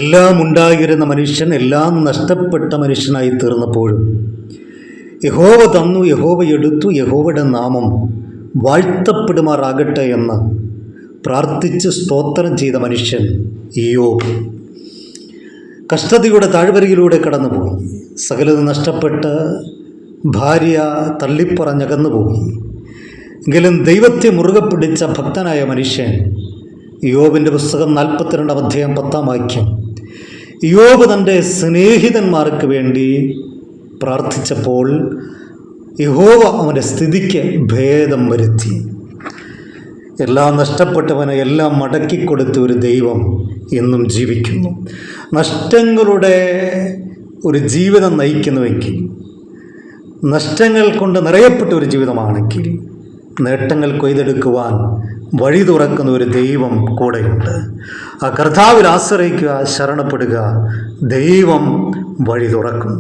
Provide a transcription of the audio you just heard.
എല്ലാം ഉണ്ടായിരുന്ന മനുഷ്യൻ എല്ലാം നഷ്ടപ്പെട്ട മനുഷ്യനായി തീർന്നപ്പോഴും യഹോവ തന്നു, യഹോവ എടുത്തു, യഹോവയുടെ നാമം വാഴ്ത്തപ്പെടുമാറാകട്ടെ എന്ന് പ്രാർത്ഥിച്ച് സ്തോത്രം ചെയ്ത മനുഷ്യൻ ഇയ്യോബ്. കഷ്ടതയുടെ താഴ്വരയിലൂടെ കടന്നുപോയി. സകലത് നഷ്ടപ്പെട്ട് ഭാര്യ തള്ളിപ്പറഞ്ഞകന്നുപോയി. എങ്കിലും ദൈവത്തെ മുറുകെ പിടിച്ച ഭക്തനായ മനുഷ്യൻ ഇയ്യോബിൻ്റെ പുസ്തകം 42 അധ്യായം 10 വാക്യം, ഇയ്യോബ് തൻ്റെ സ്നേഹിതന്മാർക്ക് വേണ്ടി പ്രാർത്ഥിച്ചപ്പോൾ യഹോവ അവൻ്റെ സ്ഥിതിക്ക് ഭേദം വരുത്തി. എല്ലാം നഷ്ടപ്പെട്ടവന് എല്ലാം മടക്കിക്കൊടുത്ത ഒരു ദൈവം എന്നും ജീവിക്കുന്നു. നഷ്ടങ്ങളുടെ ഒരു ജീവിതം നയിക്കുന്നുവെങ്കിൽ, നഷ്ടങ്ങൾ കൊണ്ട് നിറയപ്പെട്ട ഒരു ജീവിതമാണെങ്കിൽ നേട്ടങ്ങൾ കൊയ്തെടുക്കുവാൻ വഴി തുറക്കുന്ന ഒരു ദൈവം കൂടെയുണ്ട്. ആ കർത്താവിൽ ആശ്രയിക്കുക, ശരണപ്പെടുക, ദൈവം വഴി തുറക്കും.